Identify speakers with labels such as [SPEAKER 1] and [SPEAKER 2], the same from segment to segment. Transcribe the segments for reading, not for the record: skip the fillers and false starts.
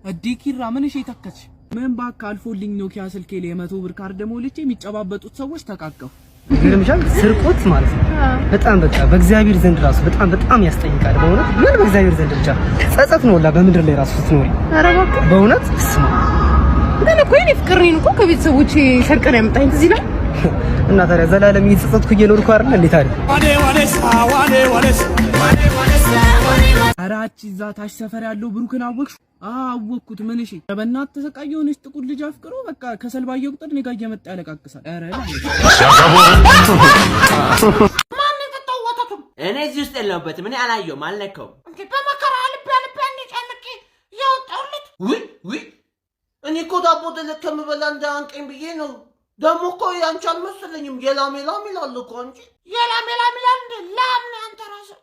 [SPEAKER 1] አዲኪራ ምን እሺ ተከች ምን ባክ አልፎልኝ ኖኪያ ስልኬ ላይ 100 ብር ካርድ ሞልቼ የሚጨባበጡት ሰዎች ተቃቀፉ
[SPEAKER 2] ይልምሻል ስርቆት ማለት ነው በጣም በቃ በእግዚአብሔር ዘንድ ራሱ በጣም ያስጠይቃል በእውነት ምን በእግዚአብሔር ዘንድ ብቻ ጸጸት ነው ወላ በመድር ላይ ራሱ ስትኖሪ አረጋክ በእውነት ስማ
[SPEAKER 3] ግን እኮ እኔ ፍቅሬን እኮ ከቤተሰቦቼ ሰርቀን ያመጣኝ እዚህ ላይ
[SPEAKER 2] እና ታዲያ ዘላለም እየተጸጸትኩ እየኖርኩ አይደል እንዴ ታዲያ
[SPEAKER 1] አራቺ ዛታሽ ሰፈር ያለው ብሩክን አወቅሽ አወቅኩት ምን እሺ በእናት ተሰቃየውንስ ጥቁር ልጅ አፍቅሮ በቃ ከሰልባየ ቁጥር እኔ ጋር እየመጣ ያለቃቅሳል አረ
[SPEAKER 4] ማን ተጣወተቱ እኔ እዚህ ውስጥ የለሁበትም እኔ አላየሁም አልነካውም እንዴ በመከራ ልብ ጨምቂ ያወጣውልት ውይ እኔ እኮ ዳቦ ተለከም በላ እንዳንቀኝ ብዬ ነው ደሞ እኮ ያንቺ አልመሰለኝም የላም ይላል እኮ እንጂ የላም ይላል እንዴ ላም ነው አንተ ራስህ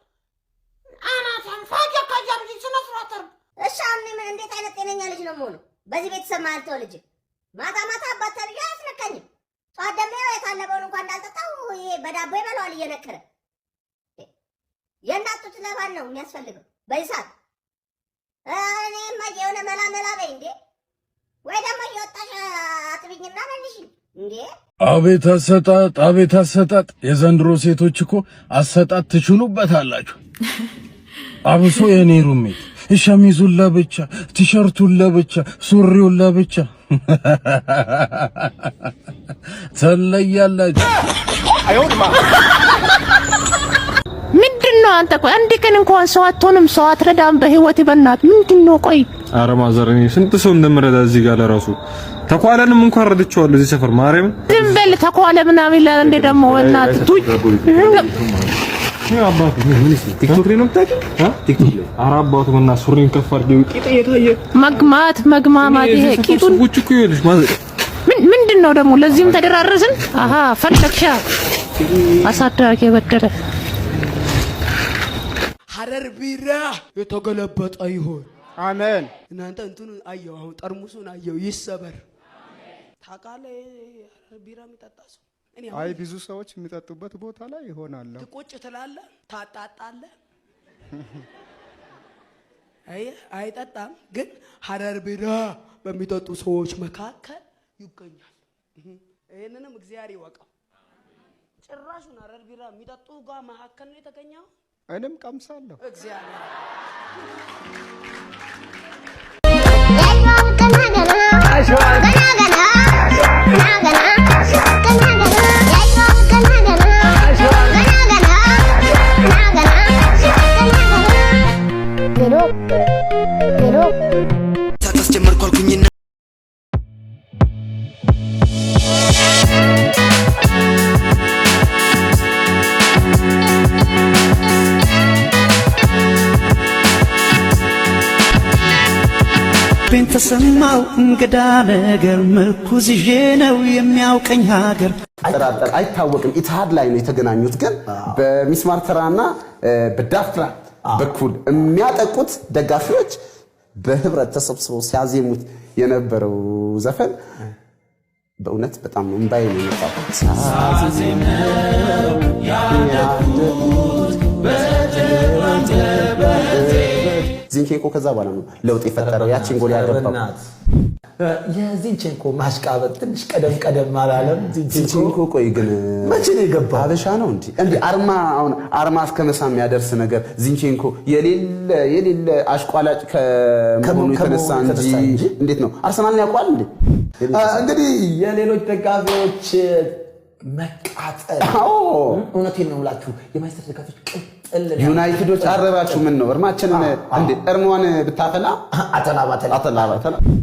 [SPEAKER 4] አናታን ፋቂያ ካጃም ሲነስራተር
[SPEAKER 5] እሻን ምን እንዴት አይነት ጤነኛ ልጅ ነው ሞሉ በዚህ ቤተሰብ ማለት ልጅ ማታ አባታሪ ያስነካኝ ጧደም የታለበውን እንኳን እንዳልጠጣው ይሄ በዳቦ ይበላዋል እየነከረ የእናቱት ለባል ነው የሚያስፈልገው በይሳት እኔ ማየውነ መላ በይ እንዴ ወይ ደግሞ ይወጣሽ አጥብኝና መልሽ እንዴ
[SPEAKER 6] አቤት አሰጣጥ የዘንድሮ ሴቶች እኮ አሰጣጥ ትችሉበታላችሁ አብሶ የኔ ሩሜት ሸሚዙን ለብቻ ቲሸርቱን ለብቻ ሱሪውን ለብቻ ተለያላችሁ
[SPEAKER 3] አይወድማ ምንድነው አንተ ቆይ አንድ ቀን እንኳን ሰው አትሆንም ሰው አትረዳም በህይወት በእናት ምንድነው ቆይ
[SPEAKER 7] አረ ማዘርኔ ስንት ሰው እንደምረዳ እዚህ ጋር ለራሱ ተቋለንም እንኳን ረድቻለሁ እዚህ ሰፈር ማርያም
[SPEAKER 3] ዝም በል ተቋለ ምናምን ይላል እንደ ደግሞ እናት ቱይ
[SPEAKER 7] አባቱ ምን እሺ ቲክቶክ ላይ ነው የምታውቂው ቲክቶክ ላይ አራባቱ እና ሱሪን ከፍ አድርገው ቂጥ እየታየ
[SPEAKER 3] መግማማት ይሄ ቂጡን
[SPEAKER 7] ጉጭ እኮ ይልሽ
[SPEAKER 3] ምንድነው ደግሞ ለዚህም ተደራረስን አሃ ፈለክሻ አሳዳጊ የበደለ
[SPEAKER 8] ሐረር ቢራ የተገለበጠ ይሁን
[SPEAKER 1] አሜን
[SPEAKER 8] እናንተ እንቱን አየው አሁን ጠርሙሱን አየው ይሰበር ታቃለ ሐረር ቢራ የሚጠጣ ሰው
[SPEAKER 9] አይ ብዙ ሰዎች የሚጠጡበት ቦታ ላይ ይሆናል
[SPEAKER 8] ትቆጭ ትላለ ታጣጣለ አይጠጣም ግን ሐረር ቢራ በሚጠጡ ሰዎች መካከል ይገኛል ይሄንንም እግዚአብሔር ይወቀው ጭራሹን ሐረር ቢራ የሚጠጡ ጋር መካከል ነው የተገኘው
[SPEAKER 9] እኔም ቀምሳለሁ
[SPEAKER 8] እግዚአብሔር
[SPEAKER 10] ታስጀመርኳልኩኝና
[SPEAKER 11] ተሰማው እንግዳ ነገር ምርኩዝ ይዤ ነው የሚያውቀኝ ሀገር
[SPEAKER 12] አይታወቅም ኢትሃድ ላይ ነው የተገናኙት ግን በሚስማር ተራና በዳፍራ በኩል የሚያጠቁት ደጋፊዎች በህብረት ተሰብስበው ሲያዜሙት የነበረው ዘፈን በእውነት በጣም እንባይ ነው የመጣው ዚንቼንኮ ከዛ በኋላ ነው ለውጥ የፈጠረው ያቺን ጎል ያገባው
[SPEAKER 10] የዚንቼንኮ ማሽቃበጥ ትንሽ ቀደም አላለም
[SPEAKER 12] ዚንቼንኮ ቆይ ግን
[SPEAKER 10] መቼ ነው የገባው
[SPEAKER 12] አበሻ ነው እንዴ አርማ እስከመሳም ያደርስ ነገር ዚንቼንኮ የሌለ አሽቋላጭ ከመሆኑ የተነሳ እንጂ እንዴት ነው አርሰናልን ያውቃል እንዴ
[SPEAKER 10] እንግዲህ የሌሎች ደጋፊዎች መቃጠል እውነቴን ነው ብላችሁ የማይስተር ደጋፊዎች
[SPEAKER 12] ዩናይትዶች አረባችሁ ምን ነው እርማችንን እንዴ እርሟን ብታፈላ አተላባተላ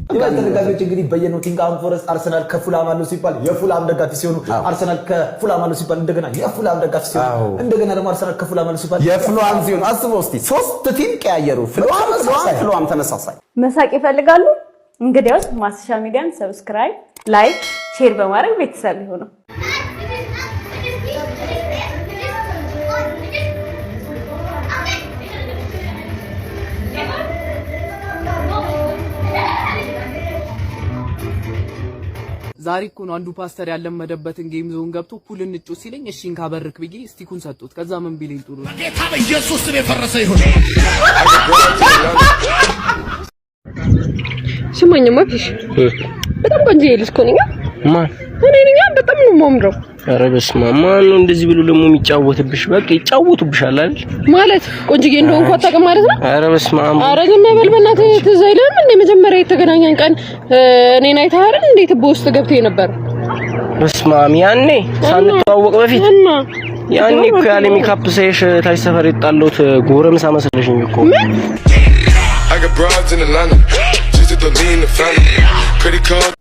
[SPEAKER 10] የማይስተር ደጋፊዎች እንግዲህ በየኖቲንግሃም ፎረስት አርሰናል ከፉላም አለው ሲባል የፉላም ደጋፊ ሲሆኑ አርሰናል ከፉላም አለው ሲባል እንደገና የፉላም ደጋፊ ሲሆኑ እንደገና ደግሞ አርሰናል ከፉላም አለው ሲባል
[SPEAKER 12] የፉላም ሲሆን አስበው እስቲ ሶስት ቲም ቀያየሩ ፍሏም ተመሳሳይ
[SPEAKER 13] መሳቅ ይፈልጋሉ እንግዲያውስ ማስሻ ሚዲያን ሰብስክራይብ ላይክ ሼር በማድረግ ቤተሰብ ይሁኑ
[SPEAKER 1] ዛሬ እኮ ነው አንዱ ፓስተር ያለመደበትን ጌም ዞን ገብቶ ፑል እንጮ ሲለኝ እሺን ካበርክ ብዬ ስቲኩን ሰጡት ከዛ ምን ቢለኝ ጥሩ ነው ጌታ በኢየሱስ ስም የፈረሰ ይሁን
[SPEAKER 14] ስማኝማ ፊሽ በጣም ቆንጆ ልጅ እኮ ነኝ።
[SPEAKER 2] ማን
[SPEAKER 14] እኔ ነኝ። በጣም ነው የማምረው።
[SPEAKER 2] ኧረ በስመ አብ ማን ነው እንደዚህ ብሎ ደግሞ የሚጫወትብሽ? በቃ ይጫወቱብሻል አይደል?
[SPEAKER 14] ማለት ቆንጆዬ እንደሆንኩ አታውቅም ማለት ነው?
[SPEAKER 2] ኧረ በስመ አብ
[SPEAKER 14] ኧረ ግን በል በእናትህ ትዝ አይልም እንደ መጀመሪያ የተገናኘን ቀን እኔን አይተህ አይደል እንዴት በውስጥ ገብተህ ነበር?
[SPEAKER 2] በስመ አብ ያኔ ሳንተዋወቅ በፊት ያኔ እኮ ያለ ሜካፕ ሳይሽ ታች ሰፈር የጣለሁት ጎረምሳ መስለሽኝ እኮ።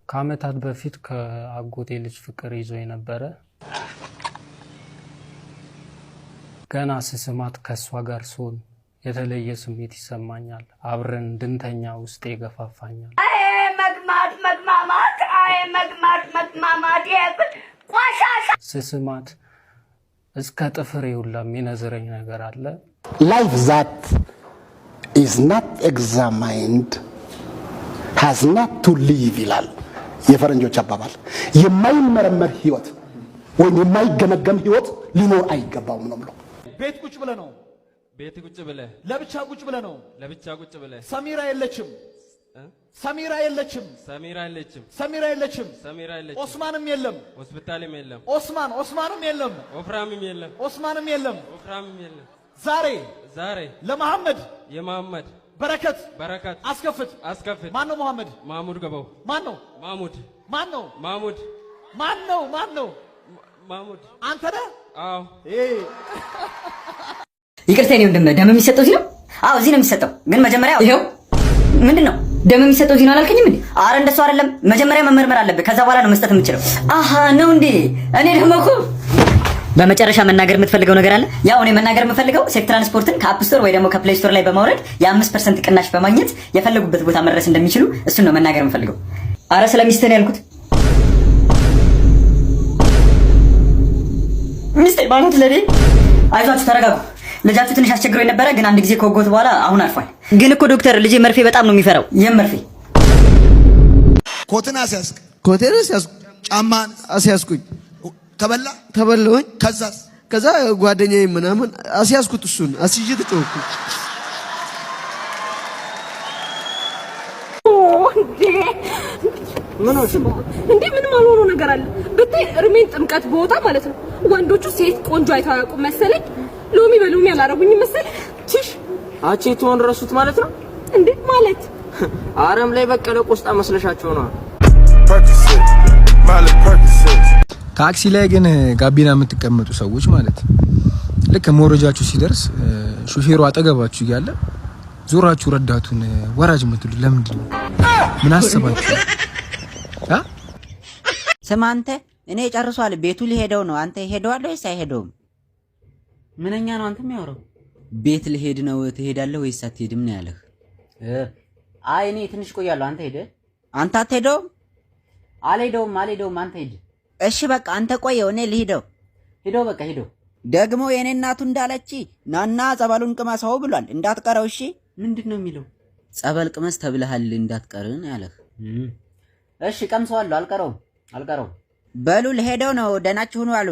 [SPEAKER 15] ከአመታት በፊት ከአጎቴ ልጅ ፍቅር ይዞ የነበረ ገና ስስማት ከሷ ጋር ስሆን የተለየ ስሜት ይሰማኛል። አብረን እንድንተኛ ውስጤ ይገፋፋኛል። ስስማት እስከ ጥፍሬ ሁላ የሚነዝረኝ ነገር አለ።
[SPEAKER 16] Life that is not examined has not to live ይላል የፈረንጆች አባባል። የማይመረመር ህይወት ወይም የማይገመገም ህይወት ሊኖር አይገባውም ነው ብለው
[SPEAKER 17] ቤት ቁጭ ብለህ ነው
[SPEAKER 18] ቤት ቁጭ ብለህ
[SPEAKER 17] ለብቻ ቁጭ ብለህ ነው
[SPEAKER 18] ለብቻ ቁጭ ብለህ
[SPEAKER 17] ሰሚራ የለችም ሰሚራ የለችም
[SPEAKER 18] ሰሚራ የለችም
[SPEAKER 17] ሰሚራ የለችም
[SPEAKER 18] ሰሚራ የለችም
[SPEAKER 17] ኦስማንም የለም
[SPEAKER 18] ሆስፒታልም የለም
[SPEAKER 17] ኦስማንም የለም
[SPEAKER 18] ወፍራምም የለም
[SPEAKER 17] ኦስማንም የለም
[SPEAKER 18] ወፍራምም የለም
[SPEAKER 17] ዛሬ ለመሐመድ
[SPEAKER 18] የመሐመድ
[SPEAKER 17] በረከት
[SPEAKER 18] አስከፍት
[SPEAKER 17] ማን ነው? መሐመድ
[SPEAKER 18] ማሙድ ገባው
[SPEAKER 17] ማን ነው?
[SPEAKER 18] ማሙድ
[SPEAKER 17] አንተ ነህ?
[SPEAKER 18] አዎ
[SPEAKER 19] ይቅርታ ነው እንደምን ደም የሚሰጠው እዚህ ነው? አዎ እዚህ ነው የሚሰጠው። ግን መጀመሪያ ይሄው ምንድነው ደም የሚሰጠው እዚህ ነው አላልከኝም እንዴ? አረ እንደሱ አይደለም። መጀመሪያ መመርመር አለበት። ከዛ በኋላ ነው መስጠት የምትችለው። አሃ ነው እንዴ? እኔ ደግሞ እኮ በመጨረሻ መናገር የምትፈልገው ነገር አለ? ያው እኔ መናገር የምፈልገው ሴክ ትራንስፖርትን ከአፕ ስቶር ወይ ደግሞ ከፕሌይ ስቶር ላይ በማውረድ የ5% ቅናሽ በማግኘት የፈለጉበት ቦታ መድረስ እንደሚችሉ እሱን ነው መናገር የምፈልገው። አረ ስለሚስትህ ነው ያልኩት። ሚስቴ ማለት ለኔ አይዟችሁ ተረጋጉ። ልጃችሁ ትንሽ አስቸግሮ የነበረ ግን አንድ ጊዜ ከወጎት በኋላ አሁን አርፏል። ግን እኮ ዶክተር ልጄ መርፌ በጣም ነው የሚፈራው። ይሄን መርፌ
[SPEAKER 20] ኮትን አስያዝክ ጫማን አስያዝኩኝ ተበላሁኝ። ከዛ ጓደኛዬ ምናምን አስያዝኩት። እሱን አስይዤ ተጨወኩ።
[SPEAKER 14] ምን ማልሆነው ነገር አለ ብታይ እርሜን ጥምቀት ቦታ ማለት ነው። ወንዶቹ ሴት ቆንጆ አይተው አያውቁም መሰለኝ። ሎሚ በሎሚ አላረጉኝም መሰለኝ። ቺሽ
[SPEAKER 2] አቼቶን ረሱት ማለት ነው
[SPEAKER 14] እንዴ? ማለት
[SPEAKER 2] አረም ላይ በቀለ ቆስጣ መስለሻቸው ነው።
[SPEAKER 21] ታክሲ ላይ ግን ጋቢና የምትቀመጡ ሰዎች ማለት ልክ መውረጃችሁ ሲደርስ ሹፌሩ አጠገባችሁ እያለ ዞራችሁ ረዳቱን ወራጅ የምትሉ ለምንድን ነው? ምን አስባችሁ?
[SPEAKER 22] ስማ አንተ እኔ ጨርሷል። ቤቱ ሊሄደው ነው። አንተ ሄደዋል ወይስ አይሄደውም?
[SPEAKER 2] ምንኛ ነው አንተ የሚያወራው?
[SPEAKER 22] ቤት ልሄድ ነው ትሄዳለህ ወይስ አትሄድም ነው ያለህ?
[SPEAKER 2] አይ እኔ ትንሽ ቆያለሁ። አንተ ሄደ?
[SPEAKER 22] አንተ አትሄደውም?
[SPEAKER 2] አልሄደውም። አንተ ሄድ።
[SPEAKER 22] እሺ በቃ አንተ ቆየው፣ እኔ ልሂደው።
[SPEAKER 2] ሂደው በቃ ሂደው።
[SPEAKER 22] ደግሞ የኔ እናቱ እንዳለች ናና ጸበሉን ቅመሰው ብሏል፣ እንዳትቀረው። እሺ
[SPEAKER 2] ምንድን ነው የሚለው?
[SPEAKER 22] ጸበል ቅመስ ተብለሃል እንዳትቀር ነው ያለህ።
[SPEAKER 2] እሺ ቀምሰዋለሁ። አልቀረውም።
[SPEAKER 22] በሉ ልሄደው ነው። ደህናችሁ ሁኑ አሉ።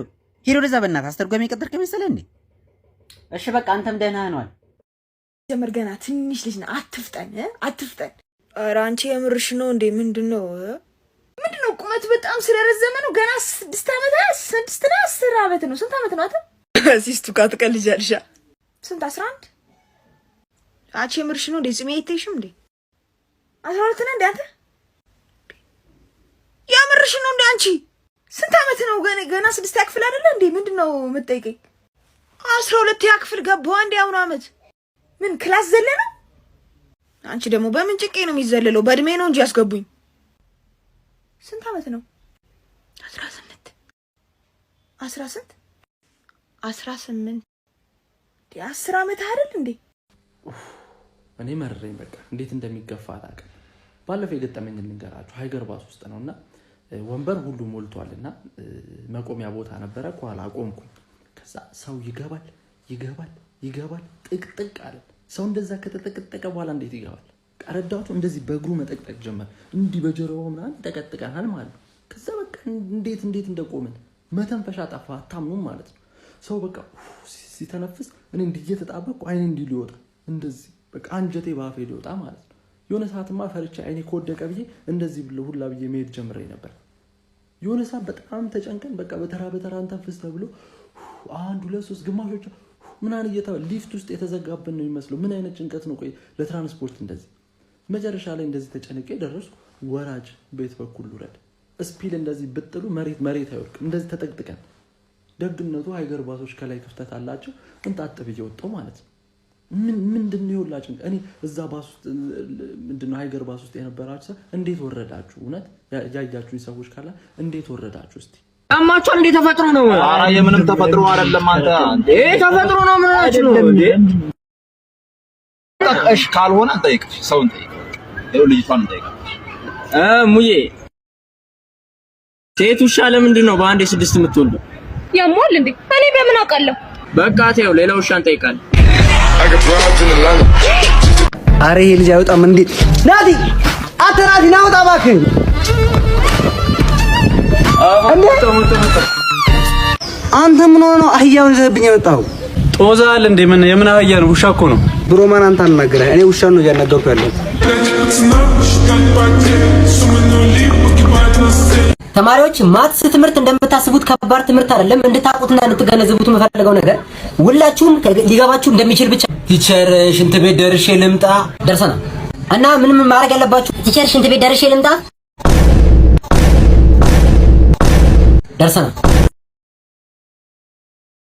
[SPEAKER 22] ሂዱ ወደዛ። በእናትህ አስተርጓሚ ቀጥርክ መሰለህ እንዴ?
[SPEAKER 2] እሺ በቃ አንተም ደህና ነዋል።
[SPEAKER 14] ጀመር ገና ትንሽ ልጅ ነው። አትፍጠን። ኧረ አንቺ የምርሽ ነው እንዴ? ምንድነው ቁመት በጣም ስለረዘመ ነው። ገና 6 ዓመት 10 ዓመት ነው። ስንት ዓመት ነው አንተ? ሲስቱ ጋር ትቀልጃለሽ። ስንት 11? አንቺ የምርሽ ነው እንዴ? ጽሜ አይተሽም እንዴ? 12 ነው እንዴ አንተ? የምርሽ ነው እንዴ አንቺ? ስንት ዓመት ነው? ገና 6 ክፍል አይደለ እንዴ? ምንድነው የምትጠይቀኝ? 12 ክፍል ገባሁ አንዴ። አሁን ዓመት ምን ክላስ ዘለለ? አንቺ ደግሞ በምን ጭቄ ነው የሚዘለለው? በእድሜ ነው እንጂ ያስገቡኝ። ስንት ዓመት ነው? 18 10 ዓመት አይደል እንዴ?
[SPEAKER 1] እኔ መረረኝ። በቃ እንዴት እንደሚገፋ አላውቅም። ባለፈው የገጠመኝ ልንገራችሁ። ሃይገር ባስ ውስጥ ነውና ወንበር ሁሉ ሞልቷልና መቆሚያ ቦታ ነበረ። ከኋላ አቆምኩኝ። ከዛ ሰው ይገባል ጥቅጥቅ አለ። ሰው እንደዛ ከተጠቀጠቀ በኋላ እንዴት ይገባል? ረዳቱ እንደዚህ በእግሩ መጠቅጠቅ ጀመር። እንዲህ በጀርባው ምናምን ተቀጥቀናል ማለት ነው። ከዛ በቃ እንዴት እንደቆምን መተንፈሻ ጠፋ። አታምኑም ማለት ነው። ሰው በቃ ሲተነፍስ እኔ እንዲህ እየተጣበቅኩ አይኔ እንዲህ ሊወጣ እንደዚህ በቃ አንጀቴ ባፌ ሊወጣ ማለት ነው። የሆነ ሰዓትማ ፈርቻ አይኔ ከወደቀ ብዬ እንደዚህ ብሎ ሁላ ብዬ መሄድ ጀምሬ ነበር። የሆነ ሰዓት በጣም ተጨንቀን በቃ በተራ እንተንፍስ ተብሎ 1 2 3 ግማሾች ምናን እየተባለ ሊፍት ውስጥ የተዘጋብን ነው የሚመስለው። ምን አይነት ጭንቀት ነው? ቆይ ለትራንስፖርት እንደዚህ መጨረሻ ላይ እንደዚህ ተጨንቄ ደረስኩ። ወራጅ ቤት በኩል ውረድ ስፒል እንደዚህ ብጥሉ መሬት አይወድቅም። እንደዚህ ተጠቅጥቀን ደግነቱ ሃይገር ባሶች ከላይ ክፍተት አላቸው። እንጣጥብ እየወጣው ማለት ነው። ምንድነው ይኸውላችሁ እኔ እዛ ባስ ውስጥ ምንድነው ሃይገር ባስ ውስጥ የነበራችሁ እንዴት ወረዳችሁ? እውነት ያያችሁኝ ሰዎች ካላ እንዴት ወረዳችሁ? እስቲ
[SPEAKER 2] አማቹን እንዴት ተፈጥሮ ነው?
[SPEAKER 17] ኧረ የምንም ተፈጥሮ አይደለም። አንተ
[SPEAKER 2] ተፈጥሮ ነው ምናችሁ ነው እንዴ?
[SPEAKER 17] እሺ ካልሆነ እንጠይቅሽ፣ ሰውን ጠይቅ። ይኸው ልጅቷን እንጠይቅ።
[SPEAKER 2] ሙዬ ሴት ውሻ ለምንድን ነው በአንዴ 6 የምትወልደው?
[SPEAKER 14] ያሟል እንዴ? እኔ በምን አውቃለሁ?
[SPEAKER 2] በቃ ተይው፣ ሌላ ውሻ እንጠይቃለን።
[SPEAKER 8] አረ ይሄ ልጅ አይወጣም እንዴ? ናቲ አንተ ናቲ ና ውጣ እባክህ። አንተ ምን ሆነ ነው አህያውን ይዘህብኝ የመጣው?
[SPEAKER 7] ጦዛል እንዴ? ምን የምን አህያ ነው? ውሻ እኮ ነው።
[SPEAKER 8] ብሮማን አንተ አልናገረህ፣ እኔ ውሻ ነው እያናገርኩ ያለሁት።
[SPEAKER 19] ተማሪዎች ማትስ ትምህርት እንደምታስቡት ከባድ ትምህርት አይደለም። እንድታቁትና እንድትገነዘቡት የምፈልገው ነገር ሁላችሁም ሊገባችሁ እንደሚችል ብቻ። ቲቸር ሽንት ቤት ደርሼ ልምጣ። ደርሰናል እና ምንም ማድረግ ያለባችሁ ቲቸር ሽንት ቤት ደርሼ ልምጣ። ደርሰናል